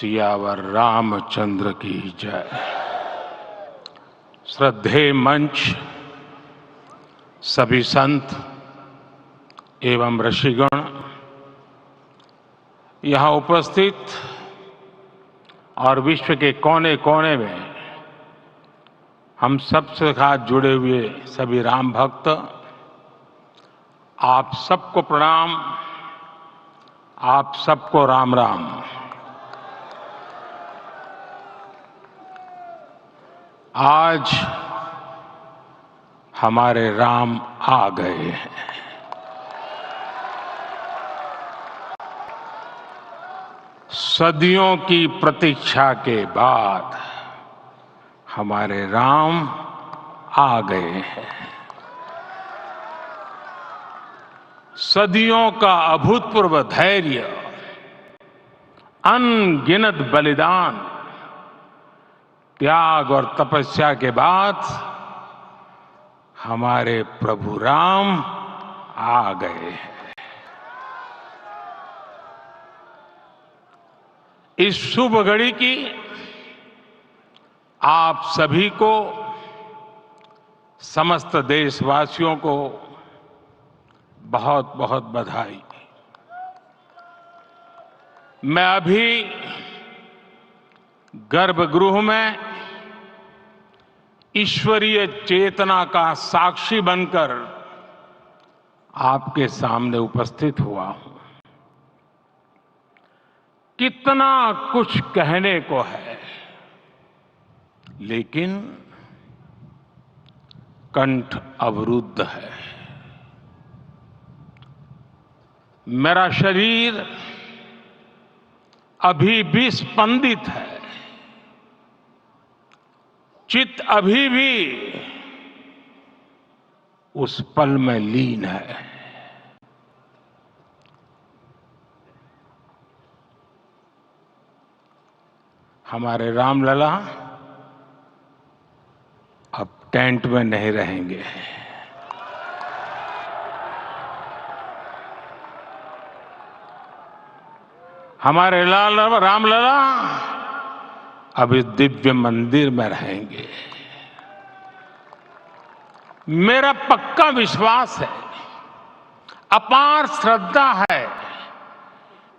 सियावर रामचंद्र की जय। श्रद्धेय मंच, सभी संत एवं ऋषिगण, यहाँ उपस्थित और विश्व के कोने कोने में हम सबसे साथ जुड़े हुए सभी राम भक्त, आप सबको प्रणाम, आप सबको राम राम। आज हमारे राम आ गए हैं। सदियों की प्रतीक्षा के बाद हमारे राम आ गए हैं। सदियों का अभूतपूर्व धैर्य, अनगिनत बलिदान, त्याग और तपस्या के बाद हमारे प्रभु राम आ गए हैं। इस शुभ घड़ी की आप सभी को, समस्त देशवासियों को बहुत बहुत बधाई। मैं अभी गर्भगृह में ईश्वरीय चेतना का साक्षी बनकर आपके सामने उपस्थित हुआ हूं। कितना कुछ कहने को है, लेकिन कंठ अवरुद्ध है। मेरा शरीर अभी भी स्पंदित है, चित्त अभी भी उस पल में लीन है। हमारे रामलला अब टेंट में नहीं रहेंगे। हमारे रामलला अब इस दिव्य मंदिर में रहेंगे। मेरा पक्का विश्वास है, अपार श्रद्धा है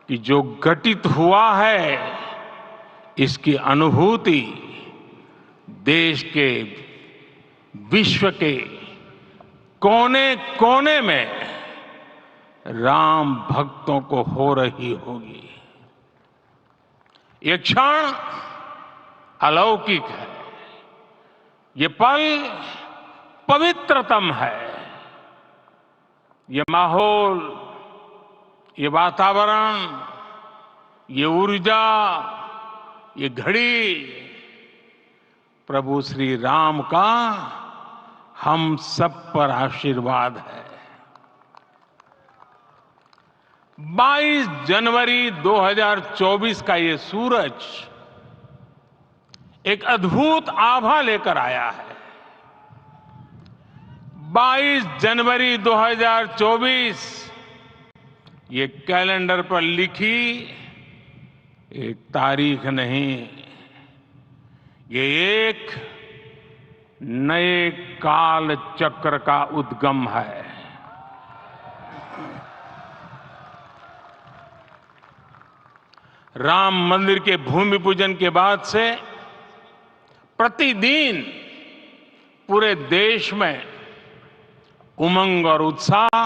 कि जो घटित हुआ है, इसकी अनुभूति देश के, विश्व के कोने कोने में राम भक्तों को हो रही होगी। ये क्षण अलौकिक है, ये पल पवित्रतम है। ये माहौल, ये वातावरण, ये ऊर्जा, ये घड़ी प्रभु श्री राम का हम सब पर आशीर्वाद है। 22 जनवरी 2024 का ये सूरज एक अद्भुत आभा लेकर आया है। 22 जनवरी 2024 ये कैलेंडर पर लिखी एक तारीख नहीं, ये एक नए काल चक्र का उद्गम है। राम मंदिर के भूमि पूजन के बाद से प्रतिदिन पूरे देश में उमंग और उत्साह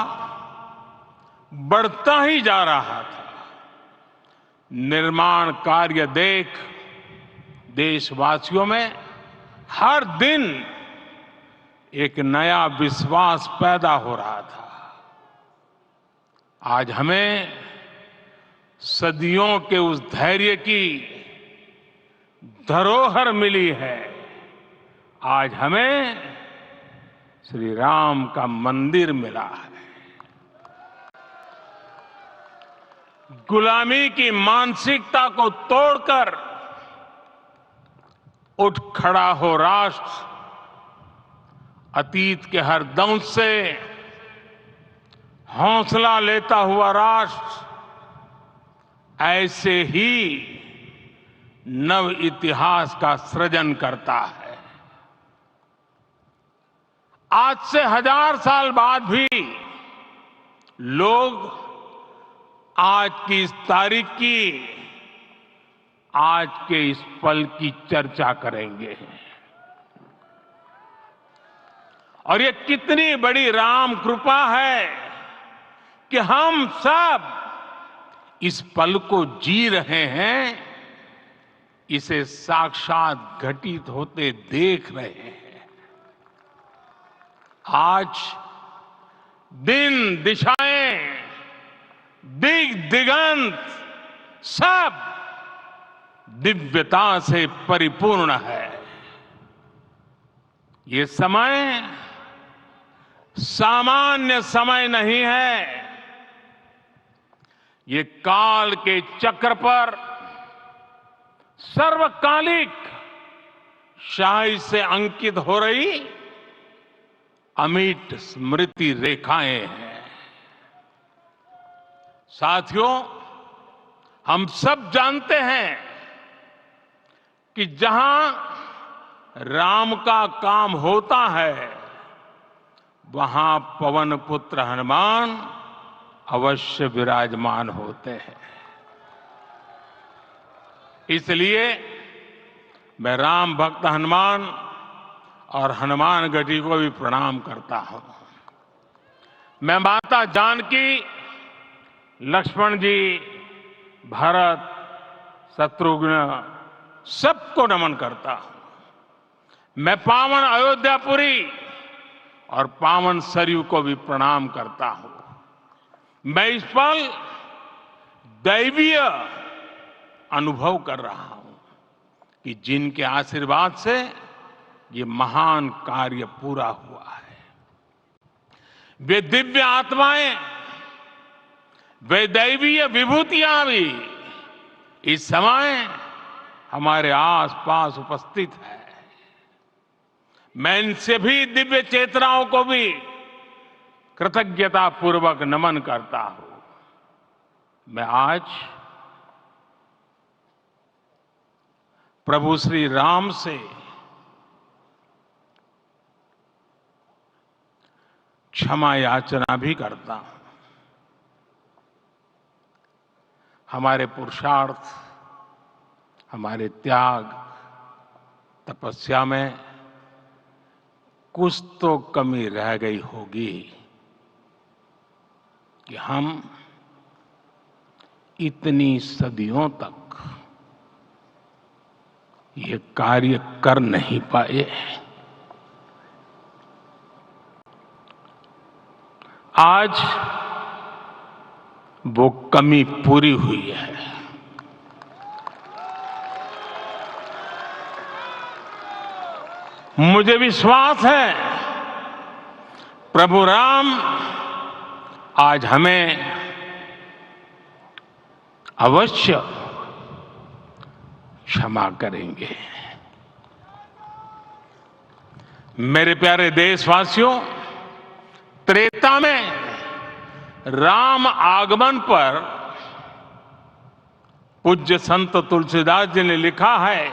बढ़ता ही जा रहा था। निर्माण कार्य देख देशवासियों में हर दिन एक नया विश्वास पैदा हो रहा था। आज हमें सदियों के उस धैर्य की धरोहर मिली है। आज हमें श्री राम का मंदिर मिला है। गुलामी की मानसिकता को तोड़कर उठ खड़ा हो राष्ट्र। अतीत के हर दंश से हौसला लेता हुआ राष्ट्र ऐसे ही नव इतिहास का सृजन करता है। आज से 1000 साल बाद भी लोग आज की इस तारीख की, आज के इस पल की चर्चा करेंगे। और ये कितनी बड़ी राम कृपा है कि हम सब इस पल को जी रहे हैं, इसे साक्षात घटित होते देख रहे हैं। आज दिन, दिशाएं, दिगंत सब दिव्यता से परिपूर्ण है। ये समय सामान्य समय नहीं है। ये काल के चक्र पर सर्वकालिक शाही से अंकित हो रही अमिट स्मृति रेखाएं हैं। साथियों, हम सब जानते हैं कि जहां राम का काम होता है, वहां पवन पुत्र हनुमान अवश्य विराजमान होते हैं। इसलिए मैं राम भक्त हनुमान और हनुमान गढ़ी को भी प्रणाम करता हूं। मैं माता जानकी, लक्ष्मण जी, भरत, शत्रुघ्न सबको नमन करता हूं। मैं पावन अयोध्यापुरी और पावन सरयू को भी प्रणाम करता हूं। मैं इस पल दैवीय अनुभव कर रहा हूं कि जिनके आशीर्वाद से ये महान कार्य पूरा हुआ है। वे दिव्य आत्माएं, वे दैवीय विभूतियां भी इस समय हमारे आसपास उपस्थित है। मैं इन सभी दिव्य चेतनाओं को भी कृतज्ञता पूर्वक नमन करता हूं। मैं आज प्रभु श्री राम से क्षमा याचना भी करता हूं। हमारे पुरुषार्थ, हमारे त्याग, तपस्या में कुछ तो कमी रह गई होगी कि हम इतनी सदियों तक ये कार्य कर नहीं पाए। आज वो कमी पूरी हुई है। मुझे विश्वास है प्रभु राम आज हमें अवश्य क्षमा करेंगे। मेरे प्यारे देशवासियों, त्रेता में राम आगमन पर पूज्य संत तुलसीदास जी ने लिखा है,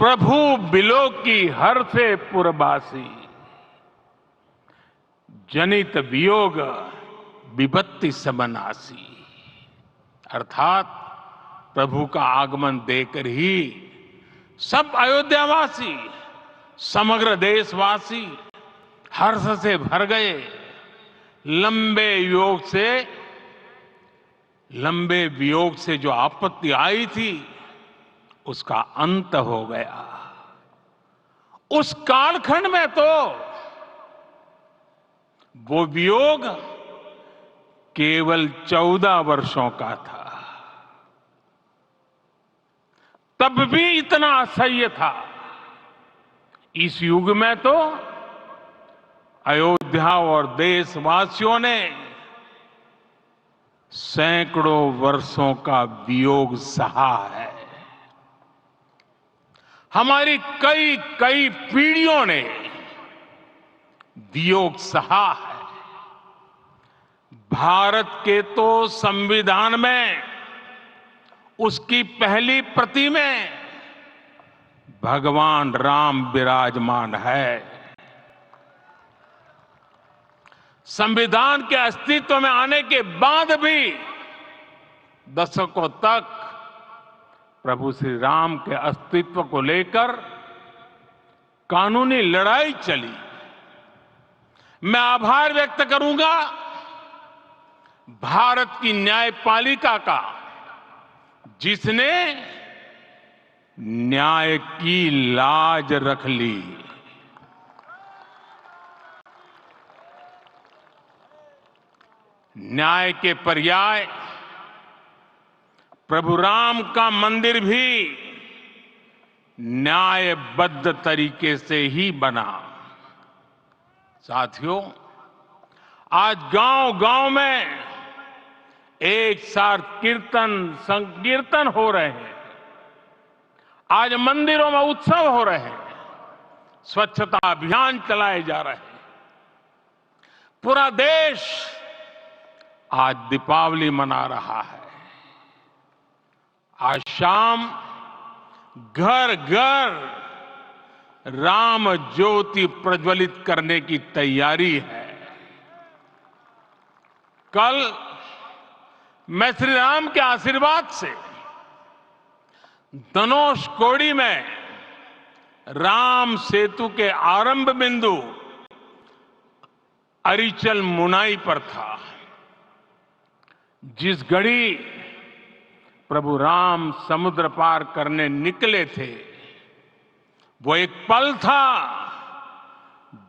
प्रभु बिलो की हर से पुरबासी, जनित वियोग विपत्ति समनासी। अर्थात प्रभु का आगमन देकर ही सब अयोध्यावासी, समग्र देशवासी हर्ष से भर गए। लंबे वियोग से जो आपत्ति आई थी, उसका अंत हो गया। उस कालखंड में तो वो वियोग केवल 14 वर्षों का था। तब भी इतना असह्य था। इस युग में तो अयोध्या और देशवासियों ने सैकड़ों वर्षों का वियोग सहा है। हमारी कई कई पीढ़ियों ने वियोग सहा है। भारत के तो संविधान में उसकी पहली प्रति में भगवान राम विराजमान है। संविधान के अस्तित्व में आने के बाद भी दशकों तक प्रभु श्री राम के अस्तित्व को लेकर कानूनी लड़ाई चली। मैं आभार व्यक्त करूंगा भारत की न्यायपालिका का, जिसने न्याय की लाज रख ली। न्याय के पर्याय प्रभु राम का मंदिर भी न्यायबद्ध तरीके से ही बना। साथियों, आज गांव-गांव में एक साथ कीर्तन संकीर्तन हो रहे हैं। आज मंदिरों में उत्सव हो रहे हैं, स्वच्छता अभियान चलाए जा रहे हैं। पूरा देश आज दीपावली मना रहा है। आज शाम घर घर राम ज्योति प्रज्वलित करने की तैयारी है। कल मैं श्री राम के आशीर्वाद से धनुषकोडी में राम सेतु के आरंभ बिंदु अरिचल मुनाई पर था। जिस घड़ी प्रभु राम समुद्र पार करने निकले थे, वो एक पल था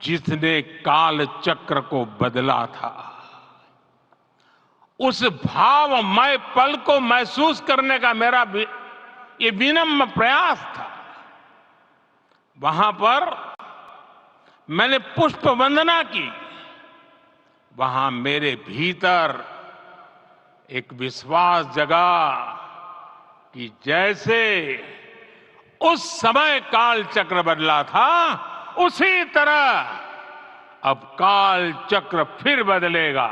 जिसने काल चक्र को बदला था। उस भावमय पल को महसूस करने का मेरा ये विनम्र प्रयास था। वहां पर मैंने पुष्प वंदना की। वहां मेरे भीतर एक विश्वास जगा कि जैसे उस समय काल चक्र बदला था, उसी तरह अब काल चक्र फिर बदलेगा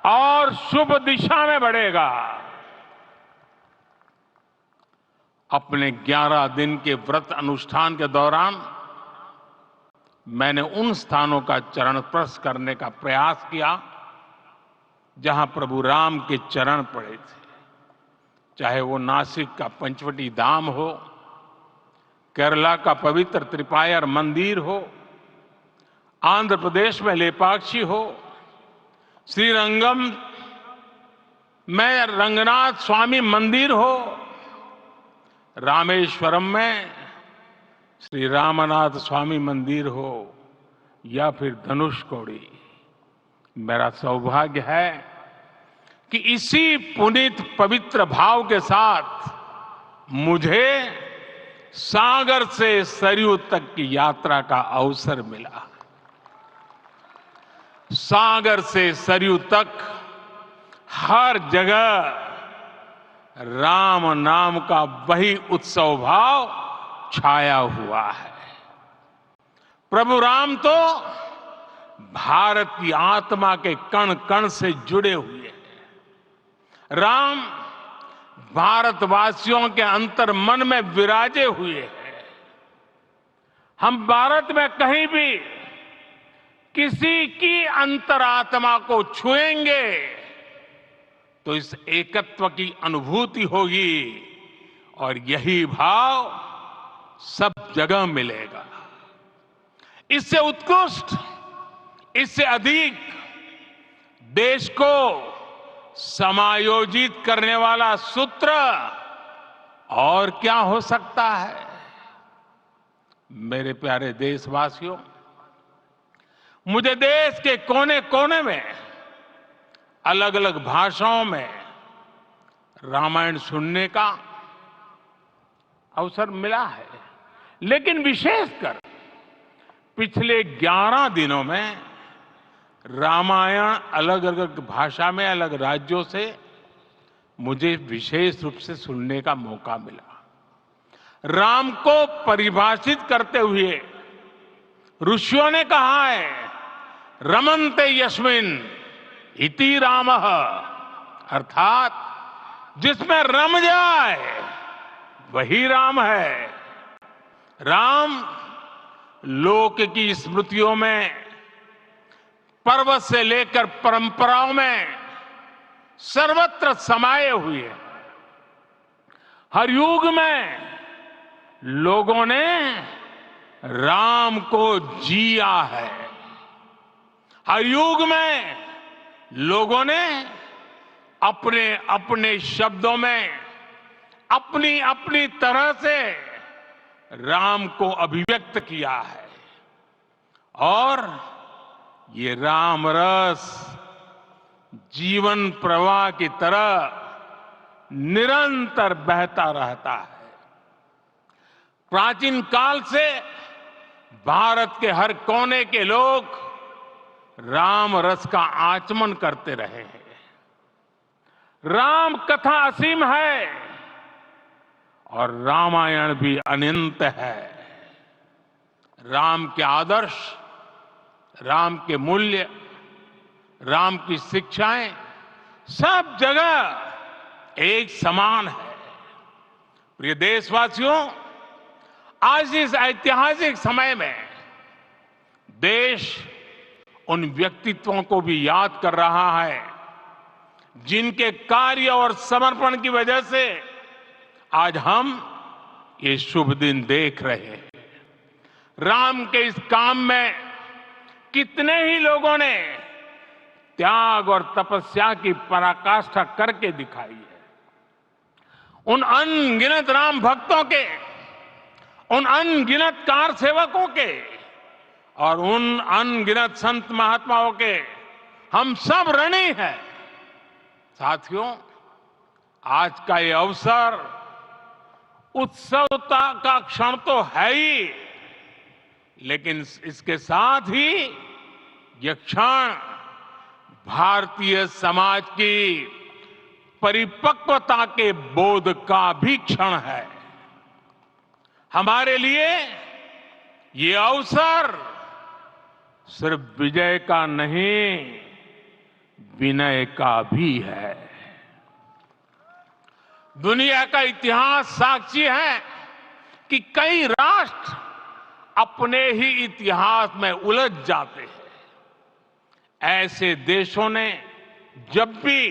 और शुभ दिशा में बढ़ेगा। अपने 11 दिन के व्रत अनुष्ठान के दौरान मैंने उन स्थानों का चरण स्पर्श करने का प्रयास किया जहां प्रभु राम के चरण पड़े थे। चाहे वो नासिक का पंचवटी धाम हो, केरला का पवित्र त्रिपायर मंदिर हो, आंध्र प्रदेश में लेपाक्षी हो, श्रीरंगम में रंगनाथ स्वामी मंदिर हो, रामेश्वरम में श्री रामनाथ स्वामी मंदिर हो, या फिर धनुषकोडी। मेरा सौभाग्य है कि इसी पुनीत पवित्र भाव के साथ मुझे सागर से सरयू तक की यात्रा का अवसर मिला। सागर से सरयू तक हर जगह राम नाम का वही उत्सव भाव छाया हुआ है। प्रभु राम तो भारत की आत्मा के कण कण से जुड़े हुए हैं। राम भारतवासियों के अंतर मन में विराजे हुए हैं। हम भारत में कहीं भी किसी की अंतरात्मा को छुएंगे तो इस एकत्व की अनुभूति होगी और यही भाव सब जगह मिलेगा। इससे उत्कृष्ट, इससे अधिक देश को समायोजित करने वाला सूत्र और क्या हो सकता है। मेरे प्यारे देशवासियों, मुझे देश के कोने कोने में अलग अलग भाषाओं में रामायण सुनने का अवसर मिला है, लेकिन विशेषकर पिछले 11 दिनों में रामायण अलग अलग भाषा में अलग राज्यों से मुझे विशेष रूप से सुनने का मौका मिला। राम को परिभाषित करते हुए ऋषियों ने कहा है, रमन्ते यस्मिन् इति रामः, अर्थात जिसमें रम जाए वही राम है। राम लोक की स्मृतियों में, पर्वत से लेकर परंपराओं में सर्वत्र समाये हुए हैं। हर युग में लोगों ने राम को जिया है। हर युग में लोगों ने अपने अपने शब्दों में अपनी अपनी तरह से राम को अभिव्यक्त किया है। और ये राम रस जीवन प्रवाह की तरह निरंतर बहता रहता है। प्राचीन काल से भारत के हर कोने के लोग राम रस का आचमन करते रहे हैं। राम कथा असीम है और रामायण भी अनंत है। राम के आदर्श, राम के मूल्य, राम की शिक्षाएं सब जगह एक समान है। प्रिय देशवासियों, आज इस ऐतिहासिक समय में देश उन व्यक्तित्वों को भी याद कर रहा है जिनके कार्य और समर्पण की वजह से आज हम ये शुभ दिन देख रहे हैं। राम के इस काम में कितने ही लोगों ने त्याग और तपस्या की पराकाष्ठा करके दिखाई है। उन अनगिनत राम भक्तों के, उन अनगिनत कार सेवकों के और उन अनगिनत संत महात्माओं के हम सब ऋणी हैं। साथियों, आज का ये अवसर उत्सवता का क्षण तो है ही, लेकिन इसके साथ ही यह क्षण भारतीय समाज की परिपक्वता के बोध का भी क्षण है। हमारे लिए ये अवसर सिर्फ विजय का नहीं, विनय का भी है। दुनिया का इतिहास साक्षी है कि कई राष्ट्र अपने ही इतिहास में उलझ जाते हैं। ऐसे देशों ने जब भी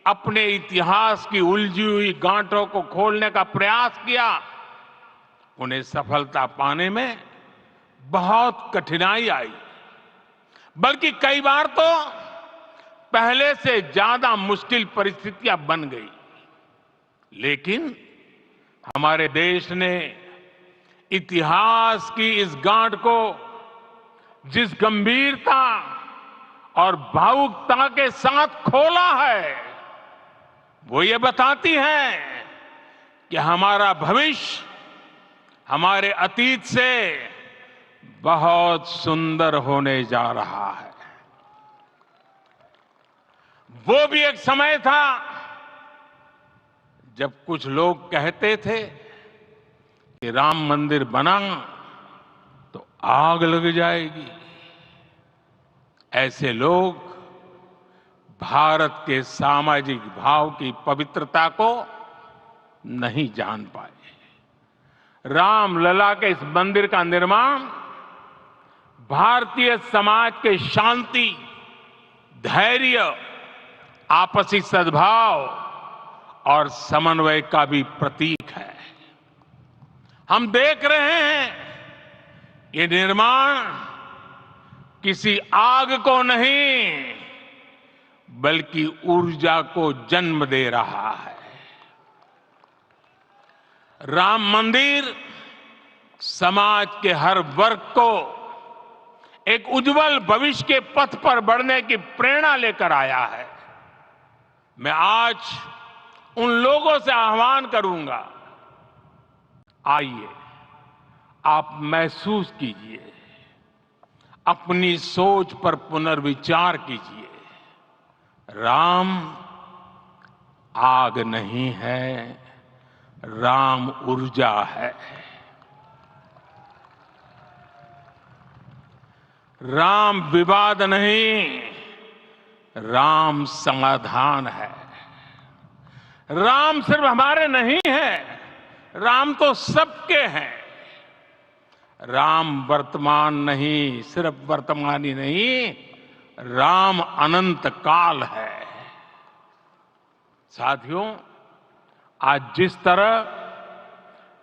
अपने इतिहास की उलझी हुई गांठों को खोलने का प्रयास किया, उन्हें सफलता पाने में बहुत कठिनाई आई, बल्कि कई बार तो पहले से ज्यादा मुश्किल परिस्थितियां बन गई। लेकिन हमारे देश ने इतिहास की इस गांठ को जिस गंभीरता और भावुकता के साथ खोला है, वो ये बताती है कि हमारा भविष्य हमारे अतीत से बहुत सुंदर होने जा रहा है। वो भी एक समय था जब कुछ लोग कहते थे कि राम मंदिर बना तो आग लग जाएगी। ऐसे लोग भारत के सामाजिक भाव की पवित्रता को नहीं जान पाए। रामलला के इस मंदिर का निर्माण भारतीय समाज के शांति, धैर्य, आपसी सद्भाव और समन्वय का भी प्रतीक है। हम देख रहे हैं ये निर्माण किसी आग को नहीं, बल्कि ऊर्जा को जन्म दे रहा है। राम मंदिर समाज के हर वर्ग को एक उज्जवल भविष्य के पथ पर बढ़ने की प्रेरणा लेकर आया है। मैं आज उन लोगों से आह्वान करूंगा, आइए आप महसूस कीजिए, अपनी सोच पर पुनर्विचार कीजिए। राम आग नहीं है, राम ऊर्जा है। राम विवाद नहीं, राम समाधान है। राम सिर्फ हमारे नहीं है, राम तो सबके हैं। राम वर्तमान नहीं, सिर्फ वर्तमान ही नहीं, राम अनंत काल है। साथियों, आज जिस तरह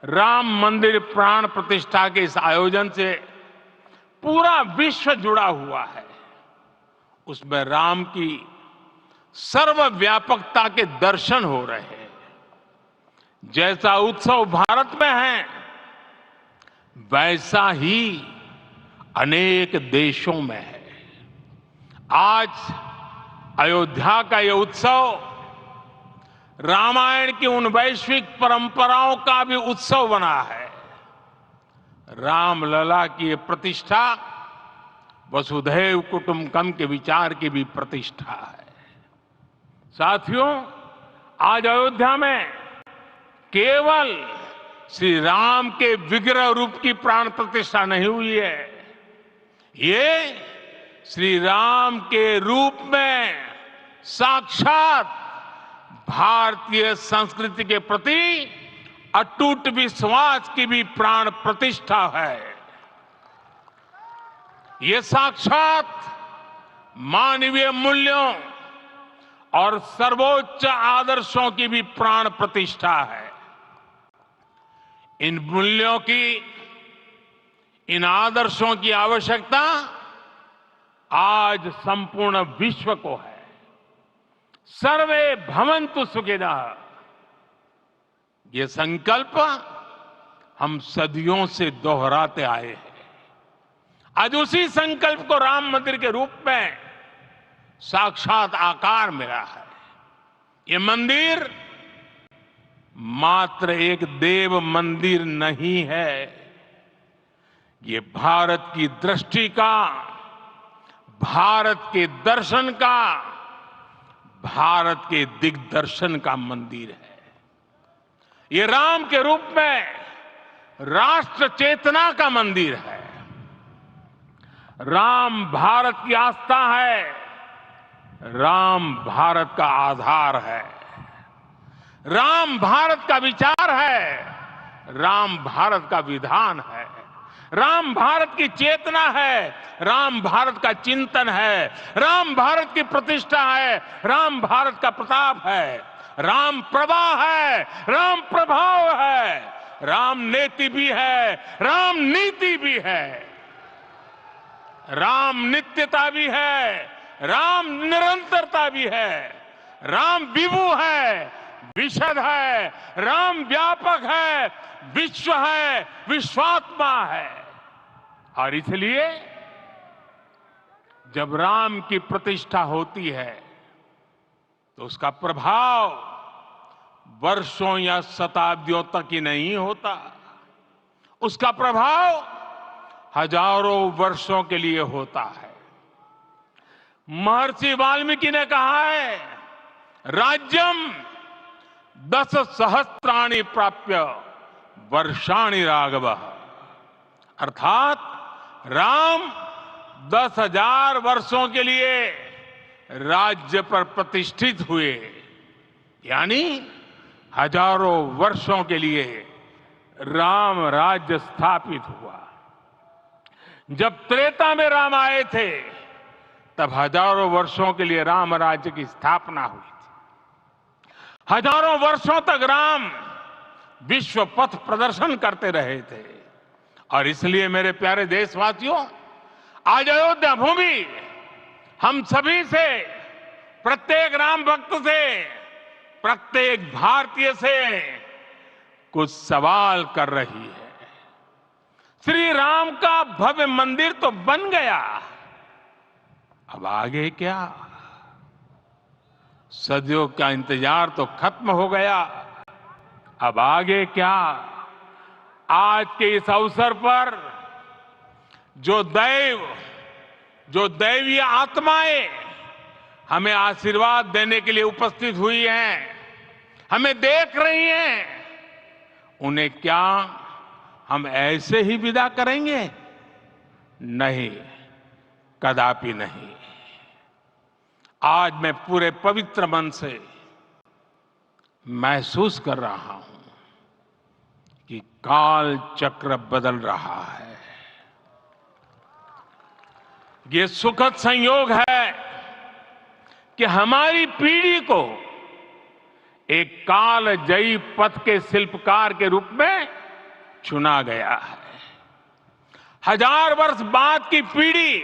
राम मंदिर प्राण प्रतिष्ठा के इस आयोजन से पूरा विश्व जुड़ा हुआ है, उसमें राम की सर्वव्यापकता के दर्शन हो रहे हैं। जैसा उत्सव भारत में है, वैसा ही अनेक देशों में है। आज अयोध्या का यह उत्सव रामायण की उन वैश्विक परंपराओं का भी उत्सव बना है। रामलला की ये प्रतिष्ठा वसुधैव कुटुंबकम के विचार की भी प्रतिष्ठा है। साथियों, आज अयोध्या में केवल श्री राम के विग्रह रूप की प्राण प्रतिष्ठा नहीं हुई है, ये श्री राम के रूप में साक्षात भारतीय संस्कृति के प्रति अटूट विश्वास की भी प्राण प्रतिष्ठा है। ये साक्षात मानवीय मूल्यों और सर्वोच्च आदर्शों की भी प्राण प्रतिष्ठा है। इन मूल्यों की, इन आदर्शों की आवश्यकता आज संपूर्ण विश्व को है। सर्वे भवन्तु सुखिनः, ये संकल्प हम सदियों से दोहराते आए हैं। आज उसी संकल्प को राम मंदिर के रूप में साक्षात आकार मिला है। ये मंदिर मात्र एक देव मंदिर नहीं है, ये भारत की दृष्टि का, भारत के दर्शन का, भारत के दिग्दर्शन का मंदिर है। ये राम के रूप में राष्ट्र चेतना का मंदिर है। राम भारत की आस्था है, राम भारत का आधार है, राम भारत का विचार है, राम भारत का विधान है, राम भारत की चेतना है, राम भारत का चिंतन है, राम भारत की प्रतिष्ठा है, राम भारत का प्रताप है, राम प्रवाह है, राम प्रभाव है, राम नेति भी है, राम नीति भी है, राम नित्यता भी है, राम निरंतरता भी है, राम विभु है, विशद है, राम व्यापक है, विश्व है, विश्वात्मा है। और इसलिए जब राम की प्रतिष्ठा होती है तो उसका प्रभाव वर्षों या शताब्दियों तक ही नहीं होता, उसका प्रभाव हजारों वर्षों के लिए होता है। महर्षि वाल्मीकि ने कहा है, राज्यम 10 सहस्त्राणि प्राप्य वर्षाणि राघव, अर्थात राम 10,000 वर्षों के लिए राज्य पर प्रतिष्ठित हुए, यानी हजारों वर्षों के लिए राम राज्य स्थापित हुआ। जब त्रेता में राम आए थे तब हजारों वर्षों के लिए राम राज्य की स्थापना हुई थी। हजारों वर्षों तक राम विश्व पथ प्रदर्शन करते रहे थे। और इसलिए मेरे प्यारे देशवासियों, आज अयोध्या भूमि हम सभी से, प्रत्येक राम भक्त से, प्रत्येक भारतीय से कुछ सवाल कर रही है। श्री राम का भव्य मंदिर तो बन गया, अब आगे क्या? सदियों का इंतजार तो खत्म हो गया, अब आगे क्या? आज के इस अवसर पर जो दैवीय आत्माएं हमें आशीर्वाद देने के लिए उपस्थित हुई हैं, हमें देख रही हैं, उन्हें क्या हम ऐसे ही विदा करेंगे? नहीं, कदापि नहीं। आज मैं पूरे पवित्र मन से महसूस कर रहा हूं कि काल चक्र बदल रहा है। ये सुखद संयोग है कि हमारी पीढ़ी को एक कालजयी पथ के शिल्पकार के रूप में चुना गया है। 1000 वर्ष बाद की पीढ़ी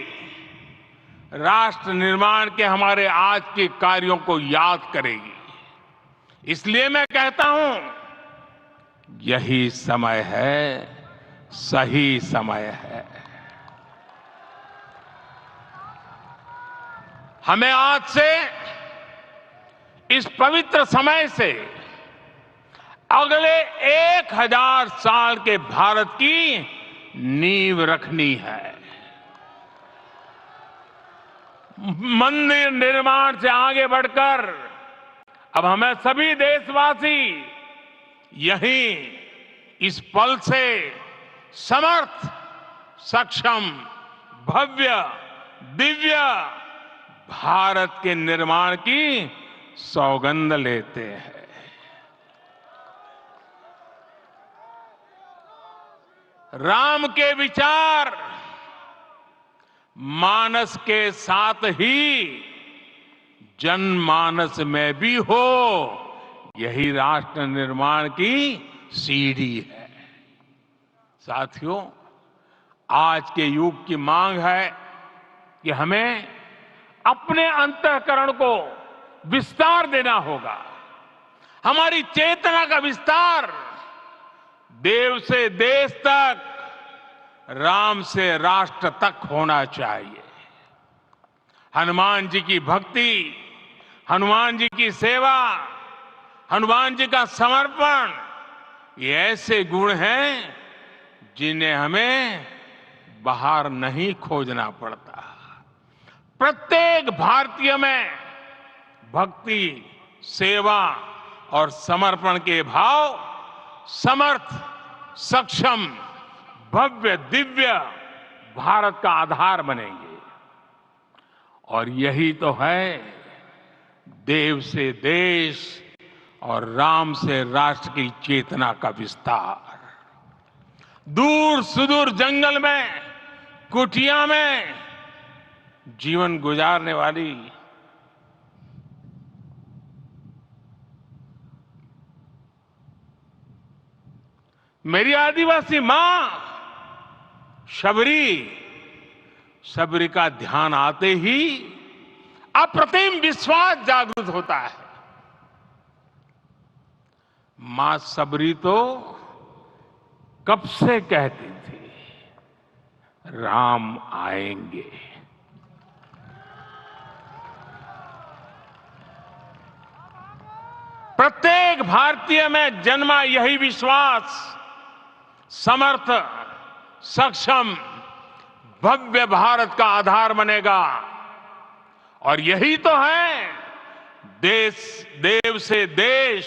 राष्ट्र निर्माण के हमारे आज के कार्यों को याद करेगी। इसलिए मैं कहता हूं, यही समय है, सही समय है। हमें आज से, इस पवित्र समय से अगले 1000 साल के भारत की नींव रखनी है। मंदिर निर्माण से आगे बढ़कर अब हमें सभी देशवासी यहीं इस पल से समर्थ, सक्षम, भव्य, दिव्य भारत के निर्माण की सौगंध लेते हैं। राम के विचार मानस के साथ ही जनमानस में भी हो, यही राष्ट्र निर्माण की सीढ़ी है। साथियों, आज के युग की मांग है कि हमें अपने अंतःकरण को विस्तार देना होगा। हमारी चेतना का विस्तार देव से देश तक, राम से राष्ट्र तक होना चाहिए। हनुमान जी की भक्ति, हनुमान जी की सेवा, हनुमान जी का समर्पण, ये ऐसे गुण हैं जिन्हें हमें बाहर नहीं खोजना पड़ता। प्रत्येक भारतीय में भक्ति, सेवा और समर्पण के भाव समर्थ, सक्षम, भव्य, दिव्य भारत का आधार बनेंगे। और यही तो है देव से देश और राम से राष्ट्र की चेतना का विस्तार। दूर सुदूर जंगल में, कुटिया में जीवन गुजारने वाली मेरी आदिवासी मां शबरी का ध्यान आते ही अप्रतिम विश्वास जागृत होता है। मां शबरी तो कब से कहती थी, राम आएंगे। प्रत्येक भारतीय में जन्मा यही विश्वास समर्थ, सक्षम, भव्य भारत का आधार बनेगा। और यही तो है देव से देश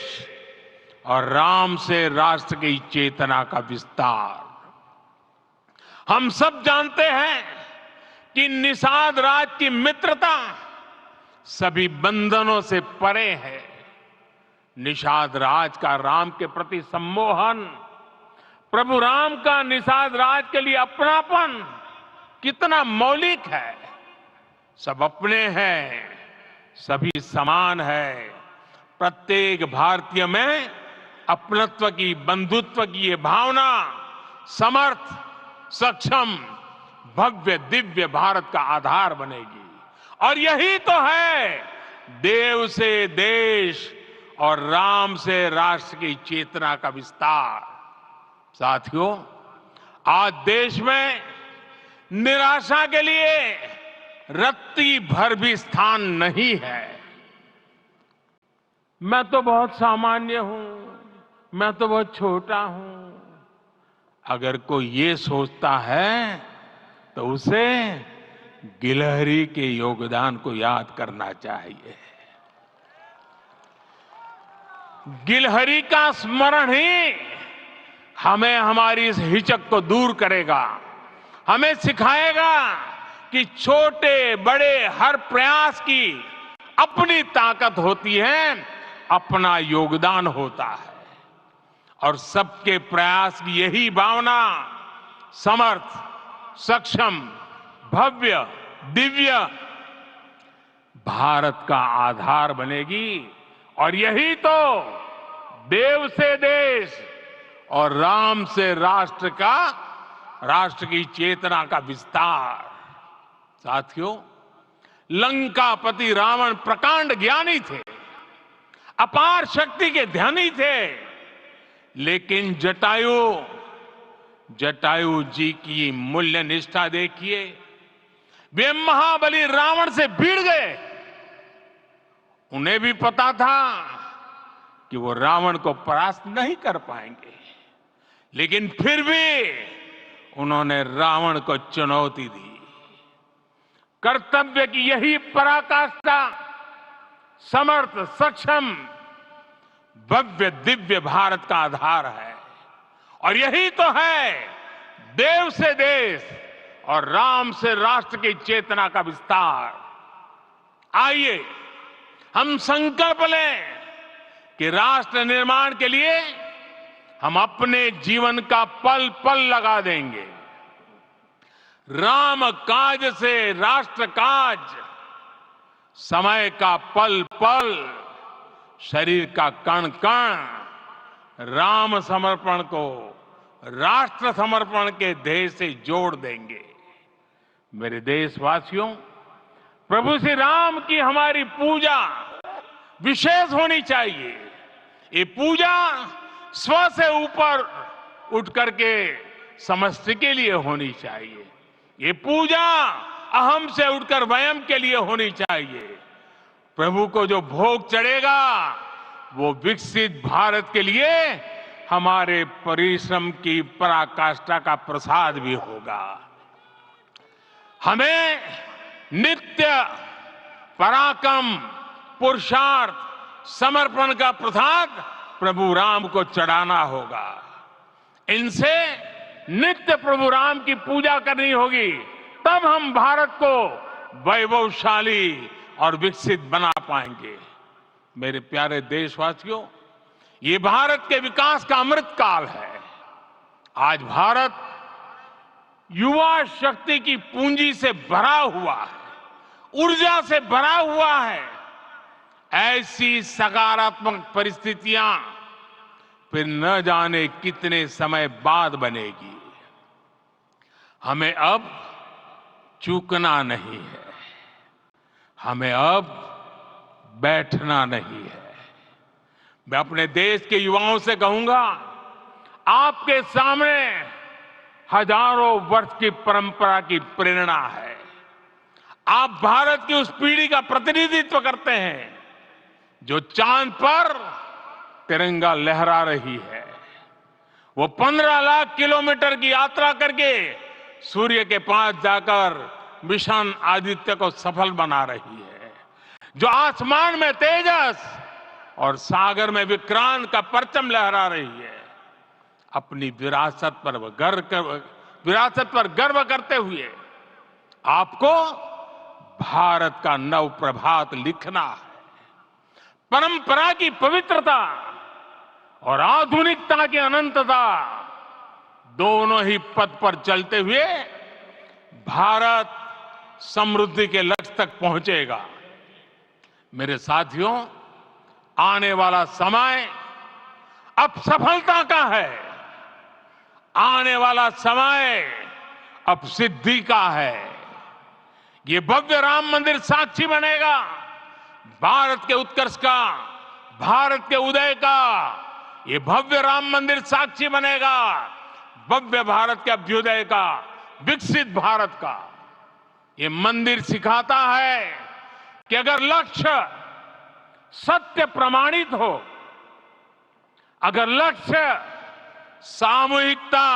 और राम से राष्ट्र की चेतना का विस्तार। हम सब जानते हैं कि निषाद राज की मित्रता सभी बंधनों से परे है। निषाद राज का राम के प्रति सम्मोहन, प्रभु राम का निषाद राज के लिए अपनापन कितना मौलिक है। सब अपने हैं, सभी समान है। प्रत्येक भारतीय में अपनत्व की, बंधुत्व की ये भावना समर्थ, सक्षम, भव्य, दिव्य भारत का आधार बनेगी। और यही तो है देव से देश और राम से राष्ट्र की चेतना का विस्तार। साथियों, आज देश में निराशा के लिए रत्ती भर भी स्थान नहीं है। मैं तो बहुत सामान्य हूं, मैं तो बहुत छोटा हूं। अगर कोई ये सोचता है तो उसे गिलहरी के योगदान को याद करना चाहिए। गिलहरी का स्मरण ही हमें हमारी इस हिचक को दूर करेगा, हमें सिखाएगा कि छोटे बड़े हर प्रयास की अपनी ताकत होती है अपना योगदान होता है और सबके प्रयास की यही भावना समर्थ, सक्षम, भव्य, दिव्य भारत का आधार बनेगी। और यही तो देव से देश और राम से राष्ट्र की चेतना का विस्तार। साथियों, लंकापति रावण प्रकांड ज्ञानी थे, अपार शक्ति के धनी थे, लेकिन जटायु जी की मूल्य निष्ठा देखिए। वे महाबली रावण से भिड़ गए। उन्हें भी पता था कि वो रावण को परास्त नहीं कर पाएंगे, लेकिन फिर भी उन्होंने रावण को चुनौती दी। कर्तव्य की यही पराकाष्ठा समर्थ, सक्षम, भव्य, दिव्य भारत का आधार है। और यही तो है देव से देश और राम से राष्ट्र की चेतना का विस्तार। आइए हम संकल्प लें कि राष्ट्र निर्माण के लिए हम अपने जीवन का पल पल लगा देंगे। राम काज से राष्ट्र काज, समय का पल पल, शरीर का कण कण राम समर्पण को राष्ट्र समर्पण के ध्येय से जोड़ देंगे। मेरे देशवासियों, प्रभु श्री राम की हमारी पूजा विशेष होनी चाहिए। ये पूजा स्व से ऊपर उठ करके समष्टि के लिए होनी चाहिए। ये पूजा अहम से उठकर वयम के लिए होनी चाहिए। प्रभु को जो भोग चढ़ेगा वो विकसित भारत के लिए हमारे परिश्रम की पराकाष्ठा का प्रसाद भी होगा। हमें नित्य पराक्रम, पुरुषार्थ, समर्पण का प्रसाद प्रभु राम को चढ़ाना होगा। इनसे नित्य प्रभु राम की पूजा करनी होगी, तब हम भारत को वैभवशाली और विकसित बना पाएंगे। मेरे प्यारे देशवासियों, ये भारत के विकास का अमृत काल है। आज भारत युवा शक्ति की पूंजी से भरा हुआ है, ऊर्जा से भरा हुआ है। ऐसी सकारात्मक परिस्थितियां फिर न जाने कितने समय बाद बनेगी। हमें अब चूकना नहीं है, हमें अब बैठना नहीं है। मैं अपने देश के युवाओं से कहूंगा, आपके सामने हजारों वर्ष की परंपरा की प्रेरणा है। आप भारत की उस पीढ़ी का प्रतिनिधित्व करते हैं जो चांद पर तिरंगा लहरा रही है। वो 15 लाख किलोमीटर की यात्रा करके सूर्य के पास जाकर मिशन आदित्य को सफल बना रही है। जो आसमान में तेजस और सागर में विक्रांत का परचम लहरा रही है। अपनी विरासत पर गर्व करते हुए आपको भारत का नव प्रभात लिखना है। परंपरा की पवित्रता और आधुनिकता की अनंतता दोनों ही पथ पर चलते हुए भारत समृद्धि के लक्ष्य तक पहुंचेगा। मेरे साथियों, आने वाला समय अब सफलता का है। आने वाला समय अब सिद्धि का है। ये भव्य राम मंदिर साक्षी बनेगा भारत के उत्कर्ष का, भारत के उदय का। ये भव्य राम मंदिर साक्षी बनेगा भव्य भारत के अभ्युदय का, विकसित भारत का। ये मंदिर सिखाता है कि अगर लक्ष्य सत्य प्रमाणित हो, अगर लक्ष्य सामूहिकता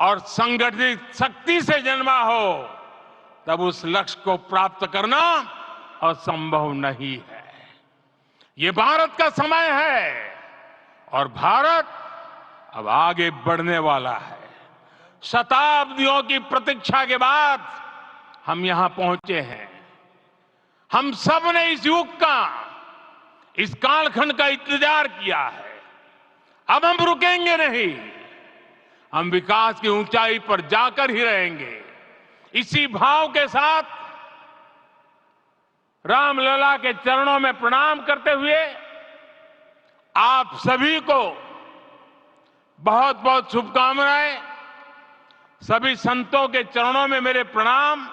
और संगठित शक्ति से जन्मा हो, तब उस लक्ष्य को प्राप्त करना असंभव नहीं है। ये भारत का समय है और भारत अब आगे बढ़ने वाला है। शताब्दियों की प्रतीक्षा के बाद हम यहां पहुंचे हैं। हम सब ने इस युग का इस कालखंड का इंतजार किया है। अब हम रुकेंगे नहीं, हम विकास की ऊंचाई पर जाकर ही रहेंगे। इसी भाव के साथ रामलला के चरणों में प्रणाम करते हुए आप सभी को बहुत बहुत शुभकामनाएं। सभी संतों के चरणों में मेरे प्रणाम।